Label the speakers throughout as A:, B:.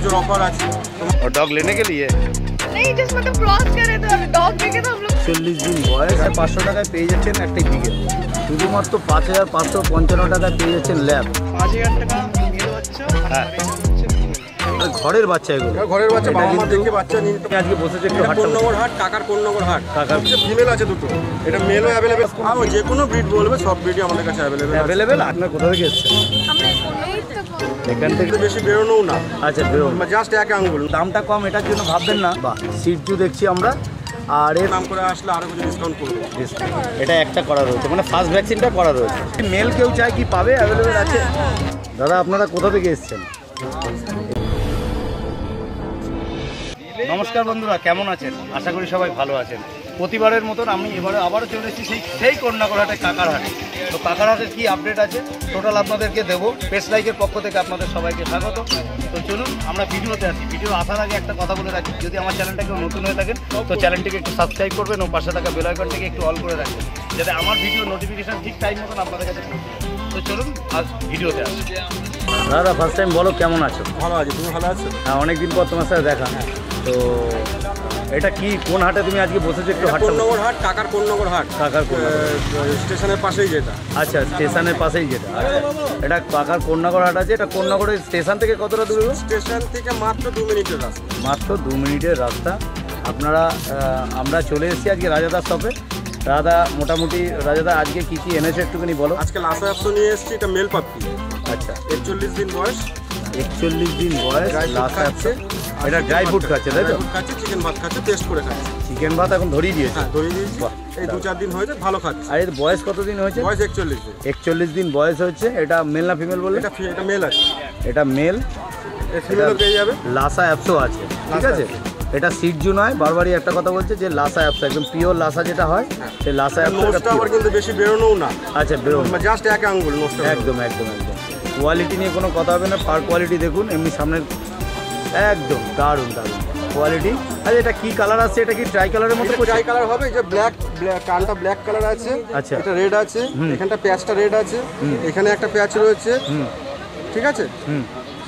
A: পুজোর অফার আছে।
B: और डॉग लेने के लिए
C: नहीं, जस्ट मतलब क्रॉस करे तो डॉग देखे तो हम लोग
B: 40 दिन বয়স আর 500 টাকায় পেয়ে যাচ্ছেন একটা বিগেল। শুধুমাত্র 5555 টাকায় পেয়ে যাচ্ছেন ল্যাব।
D: 5000 টাকা মেল বাচ্চা
B: হ্যাঁ,
D: আর এটা হচ্ছে ফিমেল।
B: আর ঘরের বাচ্চা এগুলো।
A: ঘরের বাচ্চা
B: এটা
A: বাবা মা
B: কিন্তু
A: দেখে বাচ্চা নিয়ে নিতে।
B: আজকে বসেছে একটু
A: এটা
B: হাটটা
A: কোন্নগর হাট, কাকার কোন্নগর হাট।
B: কাকার
A: ফিমেল আছে দুটো, এটা মেলও অ্যাভেলেবেল। আমার যে কোনো ব্রিড বলবে সব ব্রিডই আমাদের কাছে
B: অ্যাভেলেবেল। আপনার কোথা থেকে এসেছেন?
C: हमने नहीं तो
B: এখান থেকে
A: বেশি বেরোনোও না,
B: আচ্ছা বেরোন।
A: জাস্ট এক আঙ্গুল।
B: দামটা কম এটার জন্য ভাববেন না। বাহ, সিটজু দেখছি আমরা। আর এর
A: নাম করে আসলে আরো কিছু ডিসকাউন্ট করবো।
B: এটা একটা করা রয়েছে, মানে ফার্স্ট ভ্যাকসিনটা করা রয়েছে। মেল কেউ চায় কি পাবে? অ্যাভেলেবেল আছে। দাদা আপনারা কোথা থেকে এসেছেন? নমস্কার বন্ধুরা, কেমন আছেন? আশা করি সবাই ভালো আছেন। প্রতিবারের মতন আমি এবারে আবারও চলে এসেছি সেই কন্যাগর হাটে, কাকার হাটে। তো কাকার হাটের কী আপডেট আছে টোটাল আপনাদেরকে দেবো। পেস লাইকের পক্ষ থেকে আপনাদের সবাইকে স্বাগত। তো চলুন আমরা ভিডিওতে আসি। ভিডিও আসার আগে একটা কথা বলে রাখি, যদি আমার চ্যানেলটা কেউ নতুন হয়ে থাকেন তো চ্যানেলটিকে একটু সাবস্ক্রাইব করবেন ও পাশে থাকা বেল আইকনটিকে একটু অল করে রাখবেন, যাতে আমার ভিডিও নোটিফিকেশান ঠিক টাইম মতন আপনাদের কাছে পৌঁছে। তো চলুন আজ ভিডিওতে আসি। দাদা ফার্স্ট টাইম বলো, কেমন আছো?
A: ভালো আছে, তুমি ভালো আছো?
B: হ্যাঁ, অনেকদিন পর তোমার সাথে দেখা। তো এটা কি কোন হাটে তুমি আজকে বসেছো? একটু হাটটা
A: কোন্নগর হাট, কাকার কোন্নগর হাট।
B: কাকার
A: স্টেশনের পাশেই যেটা।
B: আচ্ছা, স্টেশনের পাশেই যেটা। আচ্ছা, এটা কাকার কন্যাগর হাট আছে। এটা কন্যাগরের স্টেশন থেকে কতটা দূরে?
A: স্টেশন থেকে মাত্র 2 মিনিটের রাস্তা।
B: মাত্র 2 মিনিটের রাস্তা। আপনারা আমরা চলে এসেছি আজকে রাজাদার শপে। রাজা মোটামুটি রাজাদা আজকে কি কি এনেছে একটুখানি বলো।
A: আজকে লাসা অ্যাপসো নিয়ে এসেছি, এটা মেল পাপ্পি।
B: আচ্ছা,
A: 41 দিন বয়স।
B: 41 দিন বয়স। লাস্ট
A: খাচ্ছে,
B: এটা ড্রাই ফ্রুট খাচ্ছে, তাই তো?
A: খাচ্ছে, চিকেন ভাত খাচ্ছে, টেস্ট করে খাচ্ছে।
B: চিকেন ভাত এখন ধরিয়ে দিয়েছে।
A: হ্যাঁ, ধরিয়ে দিয়েছি।
B: বাহ,
A: এই 2-4 দিন হয়েছে, ভালো খাচ্ছে।
B: আর এর বয়স কতদিন হয়েছে?
A: বয়স 41 দিন।
B: 41 দিন বয়স হচ্ছে। এটা মেল না ফিমেল বললে?
A: এটা মেল আছে।
B: এটা মেল।
A: এই ফিমেলও পেয়ে যাবে।
B: লাসা অ্যাপসও আছে, ঠিক আছে? এটা সিটজু নয়, বারবারই একটা কথা বলছে যে লাসা অ্যাপস, একদম পিওর লাসা যেটা হয় সেই লাসা অ্যাপসটা।
A: নোজটা আবার কিন্তু বেশি বেরোনোও না।
B: আচ্ছা, বেরোন।
A: জাস্ট এক আঙ্গুল নোজটা।
B: একদম একদম একদম। কোয়ালিটি নিয়ে কোনো কথা হবে না। পার কোয়ালিটি দেখুন, এমনি সামনের একদম দারুণ দারুণ কোয়ালিটি। আচ্ছা, এটা কি কালার আছে? এটা কি ট্রাই কালারের মতো?
A: ট্রাই কালার হবে, যে ব্ল্যাক, কানটা ব্ল্যাক কালার আছে।
B: আচ্ছা,
A: এটা রেড আছে, এখানটা প্যাচটা রেড আছে, এখানে একটা প্যাচ রয়েছে, ঠিক আছে?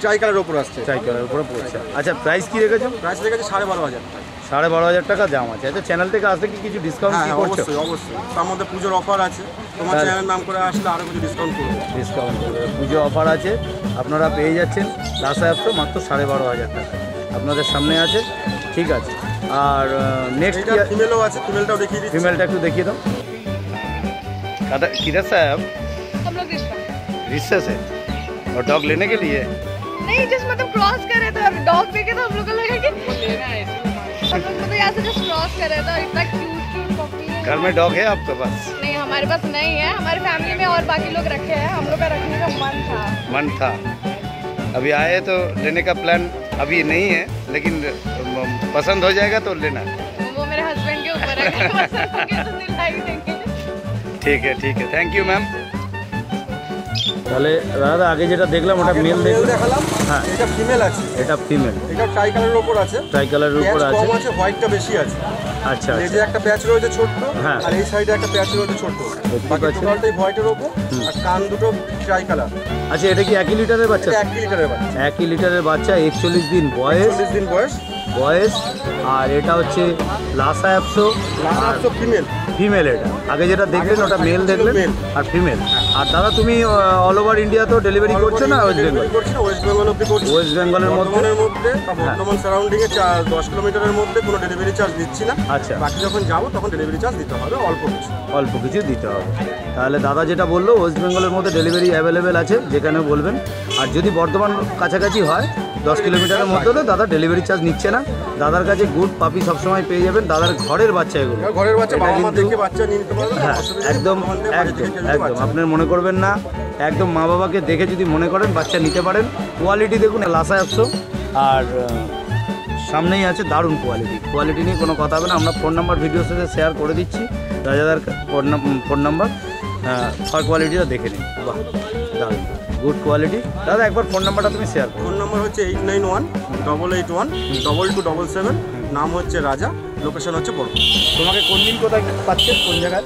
A: ট্রাই কালারের উপর আসছে,
B: ট্রাই কালারের উপরে পড়ছে। আচ্ছা, প্রাইস কি রেখেছো?
A: প্রাইস রেখেছে 12,500 টাকা।
B: 12,500 টাকা দাম আছে। আচ্ছা, চ্যানেল থেকে আসলে কি কিছু ডিসকাউন্ট কি করছো?
A: অবশ্যই অবশ্যই, তার মধ্যে পুজোর অফার আছে। তোমার চ্যানেলের নাম করে আসলে আরো কিছু ডিসকাউন্ট করবো।
B: ডিসকাউন্ট পুজো অফার আছে, আপনারা পেয়ে যাচ্ছেন লাসা অ্যাপসও মাত্র 12,500 টাকা আপনাদের সামনে আছে, ঠিক আছে? আর নেক্সট
A: ফিমেলও আছে, ফিমেলটাও দেখিয়ে দিচ্ছি।
B: फीमेल टैक्स देखिए तो किधर से है आप?
C: हम लोग
B: रिश्ते से। और डॉग लेने के लिए?
C: नहीं, जस्ट मतलब क्रॉस करे तो डॉग देखे तो हम लोग को लगा कि लेना है, हम लोग तो यहाँ से जस्ट क्रॉस करे तो इतना क्यूट पपी है।
B: घर में डॉग है आपके पास?
C: नहीं, हमारे पास नहीं है। हमारी फैमिली में और बाकी लोग रखे हैं, हम लोग का रखने का मन था।
B: अभी आए तो लेने का प्लान अभी नहीं है, लेकिन पसंद हो जाएगा तो लेना।
C: वो मेरे हस्बैंड के ऊपर है, पसंद होंगे तो दिला ही देंगे।
B: ठीक है, थैंक यू मैम। তাহলে দাদা আগে যেটা দেখলাম ওটা মেল
A: দেখালাম।
B: হ্যাঁ,
A: এটা ফিমেল আছে,
B: এটা ফিমেল।
A: এটা ট্রাই কালারের উপর আছে,
B: ট্রাই কালারের উপর আছে।
A: কম আছে, হোয়াইটটা বেশি আছে।
B: আচ্ছা,
A: এই যে একটা প্যাচ রয়েছে ছোট,
B: হ্যাঁ,
A: আর এই সাইডে একটা প্যাচ রয়েছে ছোট, বাকি টোটালটাই হোয়াইটের উপর। আর কান দুটো ট্রাই কালার।
B: আচ্ছা, এটা কি 1 লিটারের বাচ্চা?
A: 1 লিটারের বাচ্চা।
B: 1 লিটারের বাচ্চা, 41 দিন বয়স।
A: 40 দিন বয়স।
B: আর এটা হচ্ছে লাসা অ্যাপসো।
A: লাসা অ্যাপসো
B: ফিমেল। এটা আগে যেটা দেখলেন ওটা মেল দেখলেন, আর ফিমেল। আর দাদা তুমি অল ওভার ইন্ডিয়া তো ডেলিভারি করছো না? ওয়েস্ট বেঙ্গল?
A: ওয়েস্ট বেঙ্গল অব্দি করছি।
B: ওয়েস্ট বেঙ্গলের মধ্যে
A: বর্ধমান সারাউন্ডিংয়ে 10 কিলোমিটারের মধ্যে কোনো ডেলিভারি চার্জ দিচ্ছি না।
B: আচ্ছা,
A: বাকি যখন যাবো তখন ডেলিভারি চার্জ দিতে হবে, অল্প কিছু
B: দিতে হবে। তাহলে দাদা যেটা বললো ওয়েস্ট বেঙ্গলের মধ্যে ডেলিভারি অ্যাভেলেবেল আছে, যেখানে বলবেন। আর যদি বর্ধমান কাছাকাছি হয় 10 কিলোমিটারের মধ্যে হলে দাদা ডেলিভারি চার্জ নিচ্ছে না। দাদার কাছে গুড পাপি সবসময় পেয়ে যাবেন। দাদার ঘরের বাচ্চা এগুলো,
A: ঘরের বাচ্চা, বাবা মা দেখে বাচ্চা নিয়ে নিতে পারবেন।
B: হ্যাঁ, একদম একদম একদম আপনার মনে করবেন না, একদম মা বাবাকে দেখে যদি মনে করেন বাচ্চা নিতে পারেন। কোয়ালিটি দেখুন লাসা অ্যাপসো, আর সামনেই আছে দারুণ কোয়ালিটি নিয়ে কোনো কথা হবে না। আমরা ফোন নাম্বার ভিডিওর সাথে শেয়ার করে দিচ্ছি, রাজাদার ফোন নাম্বার, ফার কোয়ালিটিটা দেখে নিন। বাহ, দারুণ গুড কোয়ালিটি। দাদা একবার ফোন নাম্বারটা তুমি শেয়ার করো।
A: ফোন নাম্বার হচ্ছে 8918812277। নাম হচ্ছে রাজা, লোকেশন হচ্ছে বর্ধমান।
B: তোমাকে কোন দিন কোথায় পাচ্ছে, কোন জায়গায়?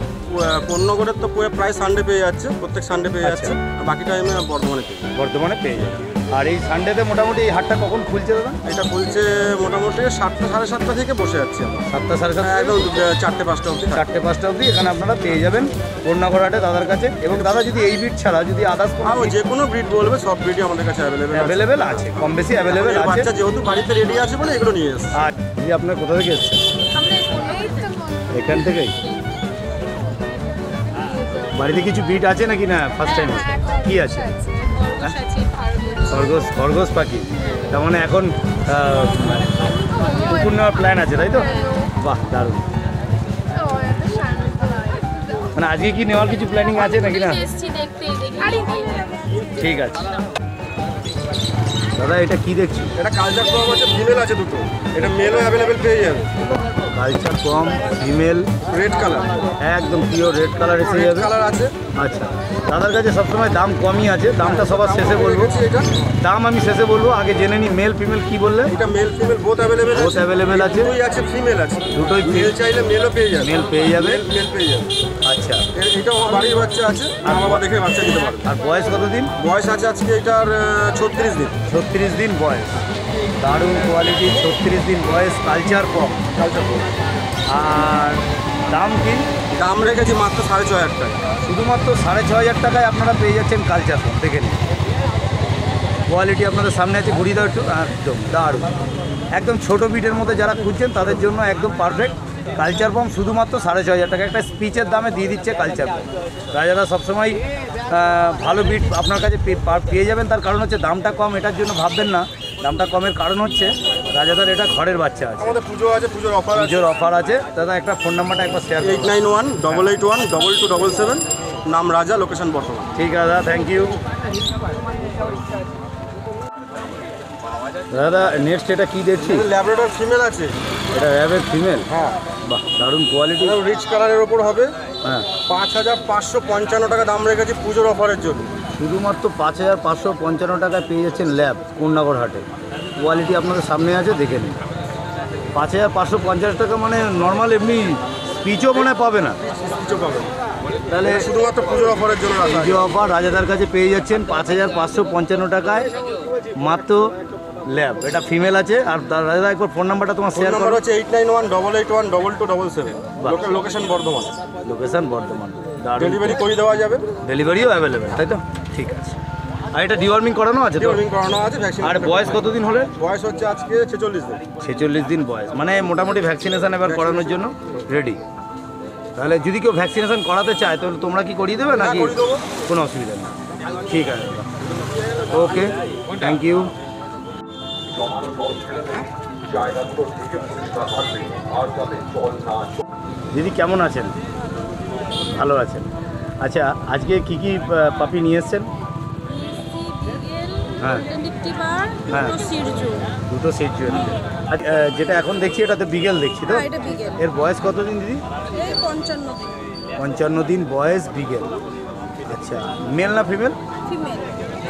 A: কোন্নগরের তো প্রায় সানডে পেয়ে যাচ্ছে, প্রত্যেক সানডে পেয়ে যাচ্ছে। আর বাকি টাইমে বর্ধমানে
B: পেয়ে যাচ্ছে। আর এই সানডেতে মোটামুটি এই হাটটা কখন খুলছে দাদা?
A: এটা খুলছে মোটামুটি 7টা 7:30 থেকে বসে যাচ্ছি আমরা।
B: 7টা 7:30
A: একদম 4টে 5টা অবধি।
B: 4টে 5টা অবধি এখানে আপনারা পেয়ে যাবেন কন্যাগড় হাটে দাদার কাছে। এবং দাদা যদি এই বিট ছাড়া যদি আদার্স কোনো
A: যে কোনো ব্রিড বলবে সব ব্রিডই আমাদের কাছে অ্যাভেলেবেল আছে।
B: অ্যাভেলেবেল আছে, কম বেশি অ্যাভেলেবেল আছে।
A: বাচ্চা যেহেতু বাড়িতে রেডি আছে বলে এগুলো নিয়ে এসেছি।
B: আর দিদি আপনার কোথা থেকে এসেছেন? এখান থেকেই। বাড়িতে কিছু বিট আছে নাকি না ফার্স্ট টাইম? কি আছে? খরগোশ পাখি। তার মানে এখন কুকুর নেওয়ার প্ল্যান আছে তাই তো? বাহ দারুণ। মানে আজকে কি নেওয়ার কিছু প্ল্যানিং আছে নাকি না? ঠিক আছে দাদা, এটা কি দেখছি?
A: এটা কালচার কম আছে, ফিমেল আছে দুটো। এটা মেলও অ্যাভেলেবেল পেয়ে যাবে।
B: কালচার কম, ফিমেল,
A: রেড কালার,
B: একদম পিওর রেড কালার এসে
A: রেড
B: যাবে।
A: কালার আছে।
B: আচ্ছা, দাদার কাছে সবসময় দাম কমই আছে, দামটা সবার শেষে বলবো।
A: এটা
B: দাম আমি শেষে বলবো, আগে জেনে নিই মেল ফিমেল কি বললে?
A: এটা মেল ফিমেল বোথ অ্যাভেলেবেল আছে।
B: বোথ অ্যাভেলেবেল আছে,
A: দুটোই আছে, ফিমেল আছে।
B: দুটোই
A: মেল চাইলে মেলও পেয়ে যাবে।
B: মেল পেয়ে যাবে।
A: মেল পেয়ে যাবে।
B: আচ্ছা,
A: এটা আমার বাড়ির বাচ্চা আছে, মা বাবা দেখে বাচ্চা নিতে পারবে।
B: আর বয়স কতদিন?
A: বয়স আছে আজকে এটার 36 দিন।
B: 36 দিন বয়স। দারুণ কোয়ালিটি, 36 দিন বয়স, কালচার কম।
A: কালচার কম।
B: আর দাম কি?
A: দাম রেখেছি মাত্র 6,500 টাকা।
B: শুধুমাত্র 6,500 টাকায় আপনারা পেয়ে যাচ্ছেন কালচার কম। দেখে নিন কোয়ালিটি আপনাদের সামনে আছে, ঘুরিয়ে দাও একটু। একদম দারুণ, একদম ছোটো বিটের মধ্যে যারা খুঁজছেন তাদের জন্য একদম পারফেক্ট। কালচার পম্প শুধুমাত্র 6,500 টাকা, একটা স্পিচের দামে দিয়ে দিচ্ছে কালচার পম্প। রাজারা সবসময় ভালো বিট আপনার কাছে পেয়ে যাবেন। তার কারণ হচ্ছে দামটা কম, এটার জন্য ভাববেন না। দামটা কমের কারণ হচ্ছে রাজাদার এটা ঘরের বাচ্চা আছে,
A: আমাদের পুজো আছে, পুজোর অফার আছে।
B: পুজোর অফার আছে। দাদা একটা ফোন নাম্বারটা একবার শেয়ার করুন।
A: 8918812277, নাম রাজা, লোকেশন বর্তমান।
B: ঠিক আছে দাদা, থ্যাংক ইউ। দাদা নেক্সট এটা কি দেখছি?
A: ল্যাব্রাডর ফিমেল আছে।
B: এটা র্যাবের ফিমেল।
A: হ্যাঁ,
B: বাহ দারুণ কোয়ালিটি।
A: রিচ কালারের ওপর হবে।
B: হ্যাঁ,
A: 5,555 টাকা দাম রেখেছি পুজোর অফারের জন্য।
B: শুধুমাত্র 5,555 টাকায় পেয়ে যাচ্ছেন ল্যাব কন্যাগড় হাটে। কোয়ালিটি আপনাদের সামনে আছে, দেখে নিন। 5,550 টাকা মানে নর্মাল এমনি স্পিচও মনে পাবে না।
A: কিছু পাবেন
B: তাহলে
A: শুধুমাত্র পুজোর অফারের জন্য রাখা আছে।
B: পুজো অফার রাজাদার কাছে পেয়ে যাচ্ছেন 5,555 টাকায় মাত্র ল্যাব। এটা ফিমেল আছে। আর রাজাদা একবার ফোন নাম্বারটা তোমার
A: ফোন
B: শেয়ার
A: নাম্বার
B: করো।
A: হচ্ছে 8918812277। লোকেশন বর্ধমান।
B: লোকেশন বর্ধমান। দারুণ,
A: ডেলিভারি করে দেওয়া যাবে।
B: ডেলিভারিও অ্যাভেলেবেল তাই তো? ঠিক আছে। আর এটা ডিওয়ার্মিং করানো আছে তো?
A: ডিওর্মিং করানো আছে, ভ্যাকসিন।
B: আর বয়স কতদিন হলে?
A: বয়স হচ্ছে আজকে 46 দিন।
B: 46 দিন বয়স, মানে মোটামুটি ভ্যাকসিনেশন এবার করানোর জন্য রেডি। তাহলে যদি কেউ ভ্যাকসিনেশন করাতে চায় তাহলে তোমরা কি করিয়ে দেবে নাকি?
A: করিয়ে দেবো।
B: কোনো অসুবিধা নেই। ঠিক আছে, ওকে, থ্যাংক ইউ। দিদি কেমন আছেন? ভালো আছেন। আচ্ছা, আজকে কি কি পাপি নিয়ে এসছেন? হ্যাঁ হ্যাঁ, দুটো সিট জুয়েল। যেটা এখন দেখছি এটা তো বিগেল দেখছি তো? এর বয়স কতদিন দিদি? 55 দিন বয়স, বিগেল। আচ্ছা, মেল না ফিমেল?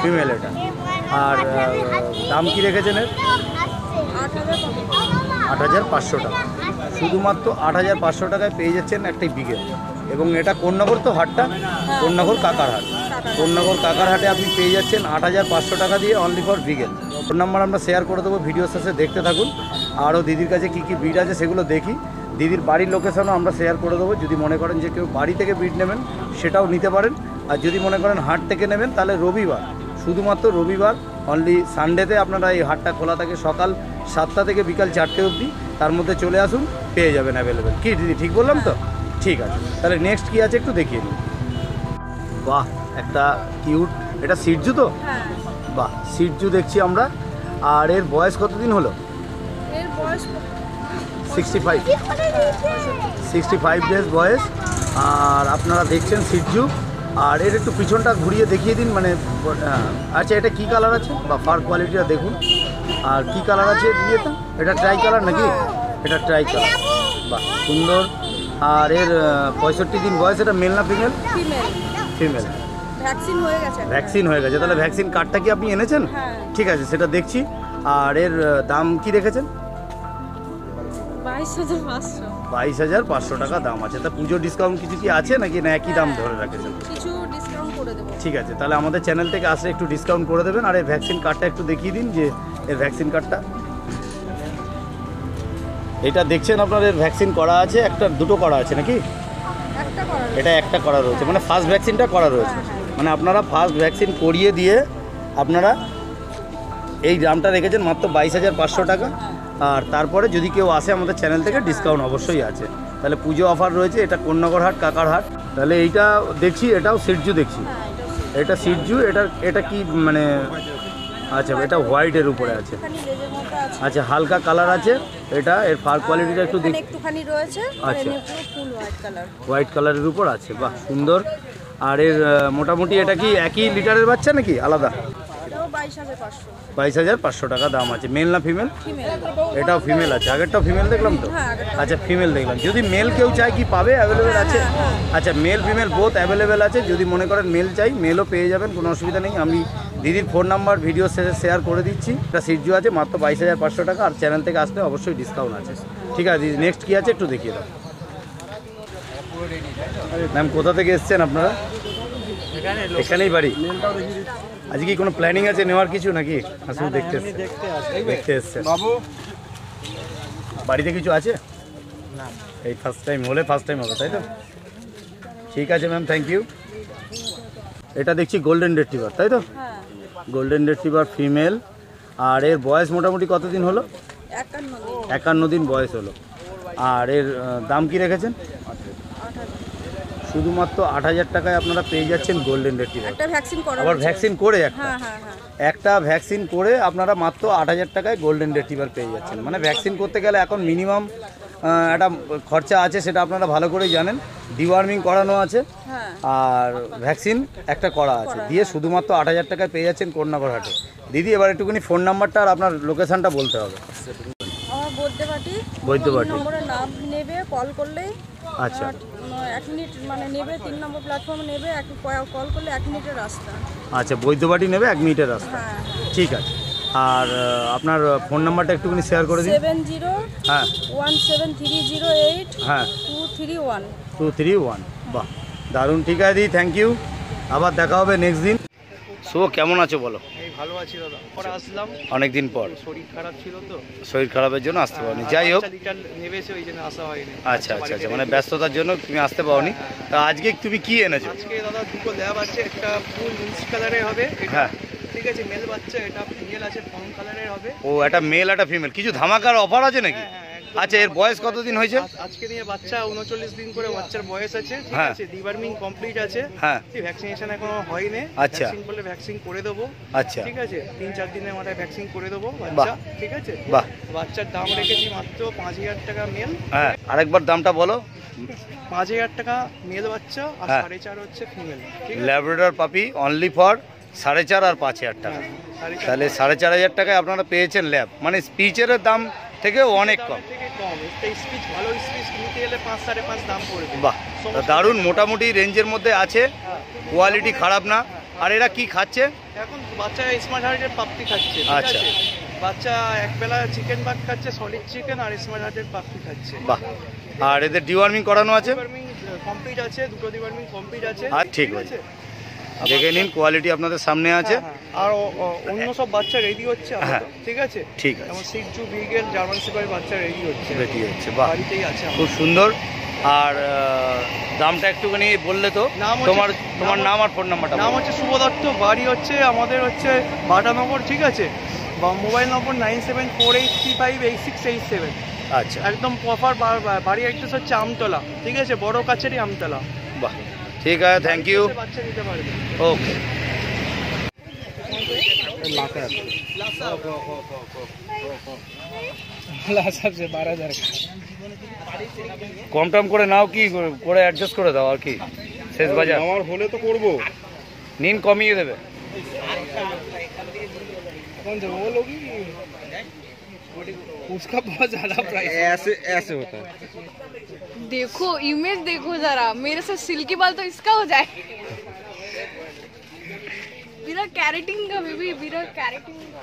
B: ফিমেল এটা। আর দাম কি রেখেছেন এর? 8,500 টাকা। শুধুমাত্র 8,500 টাকায় পেয়ে যাচ্ছেন একটাই বিগেল। এবং এটা কন্যাগড় তো হাটটা? কন্যাগড় কাকার হাট। কন্যাগড় কাকার হাটে আপনি পেয়ে যাচ্ছেন 8,500 টাকা দিয়ে অনলি ফর বিগেল। ফোন নাম্বার আমরা শেয়ার করে দেবো, ভিডিও শেষে দেখতে থাকুন। আরও দিদির কাছে কী কী ব্রিড আছে সেগুলো দেখি। দিদির বাড়ির লোকেশনও আমরা শেয়ার করে দেবো। যদি মনে করেন যে কেউ বাড়ি থেকে ব্রিড নেবেন সেটাও নিতে পারেন। আর যদি মনে করেন হাট থেকে নেবেন তাহলে রবিবার, শুধুমাত্র রবিবার, অনলি সানডেতে আপনারা এই হাটটা খোলা থাকে সকাল 7টা থেকে বিকাল 4টে অবধি। তার মধ্যে চলে আসুন, পেয়ে যাবেন অ্যাভেলেবেল। কি দিদি ঠিক বললাম তো? ঠিক আছে, তাহলে নেক্সট কি আছে একটু দেখিয়ে নিন। বাহ, একটা কিউট, এটা সিটজু তো? বাহ, সিটজু দেখছি আমরা। আর এর বয়স কতদিন হলো? 65 ডেজ বয়স। আর আপনারা দেখছেন সিটজু। আর এর একটু পিছনটা ঘুরিয়ে দেখিয়ে দিন, মানে আচ্ছা এটা কি কালার আছে বা ফার কোয়ালিটিটা দেখুন। আর কি কালার আছে দিদি? এটা ট্রাই কালার নাকি? এটা ট্রাই কালার। বাহ, সুন্দর। আর এর 65 দিন বয়স। এটা মেল না ফিমেল? ফিমেল। ভ্যাকসিন হয়ে গেছে। তাহলে ভ্যাকসিন কার্ডটা কি আপনি এনেছেন? ঠিক আছে, সেটা দেখছি। আর এর দাম কি রেখেছেন? 22,500 টাকা দাম আছে। তা পুজোর ডিসকাউন্ট কিছু কি আছে নাকি না একই দাম ধরে রাখেছেন?
E: কিছু ডিসকাউন্ট করে দেবো।
B: ঠিক আছে, তাহলে আমাদের চ্যানেল থেকে আসলে একটু ডিসকাউন্ট করে দেবেন। আর এই ভ্যাকসিন কার্ডটা একটু দেখিয়ে দিন, যে এর ভ্যাকসিন কার্ডটা এটা দেখছেন আপনার, এর ভ্যাকসিন করা আছে, একটা দুটো করা আছে নাকি?
E: একটা করা
B: এটা একটা করা রয়েছে, মানে ফার্স্ট ভ্যাকসিনটা করা রয়েছে। মানে আপনারা ফার্স্ট ভ্যাকসিন করিয়ে দিয়ে আপনারা এই দামটা রেখেছেন মাত্র 22,500 টাকা। আর তারপরে যদি কেউ আসে আমাদের চ্যানেল থেকে ডিসকাউন্ট অবশ্যই আছে। তাহলে পুজো অফার রয়েছে, এটা কোন্নগরহাট কাকারহাট। তাহলে এইটা দেখছি, এটাও সিটজু দেখছি, এটা সিটজু। এটা কি মানে, আচ্ছা এটা হোয়াইটের উপরে আছে,
E: লেজের মধ্যে আছে,
B: আচ্ছা হালকা কালার আছে। এটা এর ফার কোয়ালিটিটা একটু দেখ।
E: একটুখানি রয়েছে,
B: আচ্ছা
E: ফুল হোয়াইট কালার,
B: হোয়াইট কালারের উপর আছে, বাহ সুন্দর। আর এর মোটামুটি এটা কি একই লিটারের বাচ্চা নাকি আলাদা?
E: এটাও 22,500।
B: 22,500 টাকা দাম আছে। মেল না ফিমেল?
E: ফিমেল।
B: এটাও ফিমেল আছে, আগেরটাও ফিমেল দেখলাম তো। আচ্ছা ফিমেল দেখলাম। যদি মেল কেউ চায় কি পাবে, অ্যাভেলেবেল আছে? আচ্ছা মেল ফিমেল বোথ অ্যাভেলেবেল আছে। যদি মনে করেন মেল চাই, মেলও পেয়ে যাবেন, কোনো অসুবিধা নেই। আমি দিদির ফোন নাম্বার ভিডিও শেষে শেয়ার করে দিচ্ছি। এটা সিটজু আছে মাত্র 22,500 টাকা। আর চ্যানেল থেকে আসলে অবশ্যই ডিসকাউন্ট আছে। ঠিক আছে দিদি, নেক্সট কী আছে একটু দেখিয়ে দাও। ম্যাম কোথা থেকে এসছেন আপনারা? এখানেই বাড়ি। আজকে কি কোনো প্ল্যানিং আছে নেওয়ার কিছু নাকি? আসলে দেখতে এসছেন বাবু, বাড়িতে কিছু আছে? না, এই ফার্স্ট টাইম হলে ফার্স্ট টাইম হবে, তাই তো? ঠিক আছে ম্যাম, থ্যাংক ইউ। এটা দেখছি গোল্ডেন রিট্রিভার, তাই তো? Golden retriever female. আর এর বয়স মোটামুটি কতদিন হলো? 51 দিন বয়স হলো। আর এর দাম কি রেখেছেন? শুধুমাত্র 8,000 টাকায় আপনারা পেয়ে যাচ্ছেন গোল্ডেন রিট্রিভার। আবার ভ্যাকসিন করে একটা ভ্যাকসিন করে আপনারা মাত্র 8,000 টাকায় গোল্ডেন রিট্রিভার পেয়ে যাচ্ছেন। মানে ভ্যাকসিন করতে গেলে এখন মিনিমাম একটা খরচা আছে, সেটা আপনারা ভালো করেই জানেন। ডিওয়ার্মিং করানো আছে আর ভ্যাকসিন একটা করা আছে, দিয়ে শুধুমাত্র 8,000 টাকায় পেয়ে যাচ্ছেন কোন্নগরহাটে। দিদি এবার একটুখানি ফোন নাম্বারটা আর আপনার লোকেশনটা বলতে হবে।
E: আমার
B: বৈদ্যবাটি
E: নম্বরে নাম নেবে, কল করলেই।
B: আচ্ছা
E: 1 মিনিট মানে নেবে, 3 নম্বর প্ল্যাটফর্মে নেবে, কল করলে 1 মিনিটের রাস্তা।
B: আচ্ছা বৈদ্যবাটি নেবে 1 মিনিটের রাস্তা। ঠিক আছে। আর আপনার ফোন নাম্বারটা একটুখানি শেয়ার করে দিন।
E: 70173008
B: 231। বাহ দারুণ, ঠিক আছে দিদি, থ্যাংক ইউ। আবার দেখা হবে নেক্সট দিন। শুভ কেমন আছো বলো?
D: এই ভালো আছি দাদা, পরে আসলাম
B: অনেকদিন পর।
D: শরীর খারাপ ছিল তো,
B: শরীর খারাপের জন্য আসতে পারোনি। যাই হোক,
D: লিটার নেবেছে ওই জন্য আসা হয়নি।
B: আচ্ছা আচ্ছা আচ্ছা, মানে ব্যস্ততার জন্য তুমি আসতে পারোনি। তা আজকে তুমি কি এনেছো?
D: আজকে দাদা দুটো ল্যাব আছে, একটা ফুল মিক্স কালারের হবে,
B: হ্যাঁ
D: ঠিক আছে, মেল বাচ্চা, এটা ফিমেল আছে ফাউন কালারের হবে।
B: ও একটা মেল একটা ফিমেল, কিছু ধামাকার অফার আছে নাকি? আচ্ছা এর বয়স কতদিন হয়েছে?
D: আজকে নিয়ে বাচ্চা 39 দিন করে বাচ্চার বয়স আছে, ঠিক
B: হ্যাঁ।
D: আছে, ডিওয়ার্মিং কমপ্লিট আছে,
B: হ্যাঁ,
D: ভ্যাকসিনেশন এখনো হয়নি।
B: আচ্ছা।
D: ভ্যাকসিন করলে ভ্যাকসিন করে দেবো,
B: আচ্ছা
D: ঠিক আছে, 3-4 দিনের মাথায় ভ্যাকসিন করে দেবো বাচ্চা, ঠিক আছে।
B: বাহ,
D: বাচ্চার দাম রেখেছি মাত্র 5,000 টাকা মেল।
B: হ্যাঁ আরেকবার দামটা বলো।
D: 5,000 টাকা মেল বাচ্চা আর
B: হ্যাঁ।
D: 4.5 হচ্ছে ফিমেল, ঠিক আছে।
B: ল্যাব্রাডর পাপি অনলি ফর 4.5 আর 5,000 টাকা। তাহলে 4,500 টাকায় আপনারা পেয়েছেন ল্যাব, মানে স্পিচের দাম থেকেও অনেক কম।
D: থেকে কম, একটা স্পিচ ভালো স্পিচ নিতে গেলে 5-5.5 দাম পড়বে।
B: বাহ দারুণ, মোটামুটি রেঞ্জের মধ্যে আছে, কোয়ালিটি খারাপ না। আর এরা কি খাচ্ছে
D: এখন? বাচ্চা স্মার্ট হার্টের পাপড়ি খাচ্ছে, ঠিক
B: আচ্ছা।
D: আছে। বাচ্চা একবেলা চিকেন ভাত খাচ্ছে, সলিড চিকেন, আর স্মার্ট হার্টের পাপড়ি খাচ্ছে।
B: বাহ, আর এদের ডিওয়ার্মিং করানো আছে?
D: ডিওয়ার্মিং কমপ্লিট আছে, দুটো ডিওয়ার্মিং কমপ্লিট আছে।
B: আর ঠিক আছে, দেখে নিন, কোয়ালিটি আপনাদের সামনে আছে।
D: আর অন্য সব বাচ্চা রেডি হচ্ছে,
B: হ্যাঁ।
D: ঠিক আছে।
B: ঠিক আছে,
D: যেমন সিটজু, বিগেল, জার্মান শেপার্ড বাচ্চা রেডি হচ্ছে,
B: রেডি হচ্ছে। বাহ
D: বাড়িতেই আছে
B: খুব সুন্দর। আর দামটা একটুখানি বললে তো। তোমার নাম আর ফোন নাম্বারটা?
D: নাম হচ্ছে শুভ দত্ত, বাড়ি হচ্ছে আমাদের হচ্ছে বাটানগর, ঠিক আছে। বা মোবাইল নম্বর 9748358687।
B: আচ্ছা
D: একদম প্রপার বাড়ি অ্যাড্রেস হচ্ছে আমতলা, ঠিক আছে, বড় কাছারি আমতলা।
B: বাহ ঠিক আছে, থ্যাংক ইউ।
D: বাচ্চা নিতে পারবে।
B: ওকে। কম টম করে নাও, কি করে অ্যাডজাস্ট করে দাও আর কি, শেষ বাজার।
A: আমার হলে তো করবো,
B: নিন কমিয়ে দেবে।
D: उसका बहुत ज्यादा प्राइस
A: ऐसे होता है।
C: देखो इमेज देखो जरा, मेरे से सिल्की बाल तो इसका हो जाए। बिना कैरेटिन का बेबी, बिना कैरेटिन का।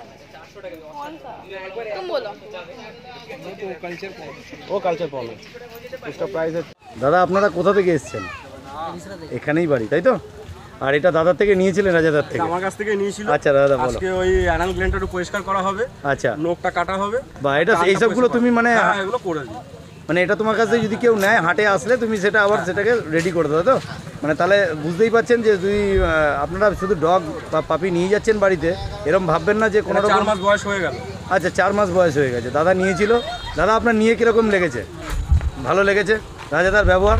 C: कौन सा तुम बोलो?
A: वो कल्चर फॉलो, उसका प्राइस है।
B: দাদা আপনারা কোথা থেকে এসেছেন? এখানেই বাড়ি, তাই তো? আর এটা দাদার থেকে নিয়েছিলেন, রাজাদার থেকে?
A: আমার কাছ থেকে নিয়েছিল।
B: আচ্ছা দাদা বলো।
A: আজকে ওই অ্যানাল গ্ল্যান্ডটা একটু পরিষ্কার করা হবে,
B: আচ্ছা,
A: নখটা কাটা হবে।
B: বা এটা এইসবগুলো তুমি মানে
A: হ্যাঁ, এগুলো করে দিই।
B: মানে এটা তোমার কাছে যদি কেউ নেয় হাটে আসলে তুমি সেটা আবার সেটাকে রেডি করে দাও তো, মানে তাহলে বুঝতেই পাচ্ছেন যে যদি আপনারা শুধু ডগ বা পাপি নিয়ে যাচ্ছেন বাড়িতে, এরকম ভাববেন না যে কোনো রকম।
A: 4 মাস বয়স হয়ে গেল।
B: আচ্ছা 4 মাস বয়স হয়ে গেছে, দাদা নিয়েছিল। দাদা আপনার নিয়ে কীরকম লেগেছে? ভালো লেগেছে? রাজাদার ব্যবহার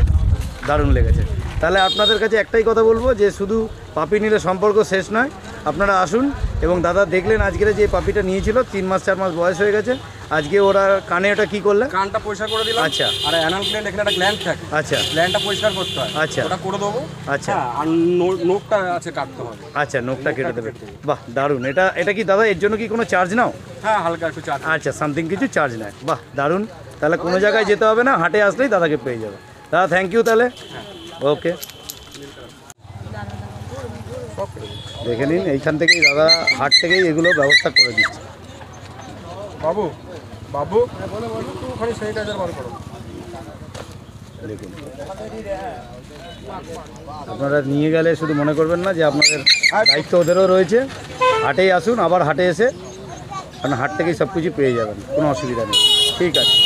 B: দারুণ লেগেছে। তাহলে আপনাদের কাছে একটাই কথা বলবো যে শুধু পাপি নিলে সম্পর্ক শেষ নয়, আপনারা আসুন। এবং দাদা দেখলেন আজকের যে পাপিটা নিয়েছিল 3 মাস 4 মাস বয়স হয়ে গেছে, আজকে ওরা কানে ওটা কি করলে?
A: কানটা পরিষ্কার করে দিলাম।
B: আচ্ছা।
A: আর অ্যানাল গ্ল্যান্ড, এখানে একটা গ্ল্যান্ড থাকে,
B: আচ্ছা,
A: গ্ল্যান্ডটা পরিষ্কার করতে হয়।
B: আচ্ছা।
A: ওটা করে দেবো।
B: আচ্ছা।
A: হ্যাঁ, আর নোকটা আছে কাটতে হবে।
B: আচ্ছা, নখটা কেটে দেবে। বাহ দারুণ। এটা কি দাদা এর জন্য কি কোনো চার্জ নাও?
A: হ্যাঁ, হালকা একটু চার্জ।
B: আচ্ছা, সামথিং কিছু চার্জ নেয়। বাহ দারুণ। তাহলে কোনো জায়গায় যেতে হবে না, হাটে আসলেই দাদাকে পেয়ে যাবে। দাদা থ্যাংক ইউ। তাহলে ওকে, দেখে নিন এইখান থেকেই দাদা হাট থেকেই এগুলো ব্যবস্থা করে দিচ্ছে।
A: বাবু বাবু একটু ওখানে স্যানিটাইজার বার করো।
B: দেখুন, আপনারা নিয়ে গেলে শুধু মনে করবেন না যে আপনাদের দায়িত্ব ওদেরও রয়েছে। হাটেই আসুন, আবার হাটে এসে কারণ হাট থেকেই সব কিছু পেয়ে যাবেন, কোনো অসুবিধা নেই। ঠিক আছে।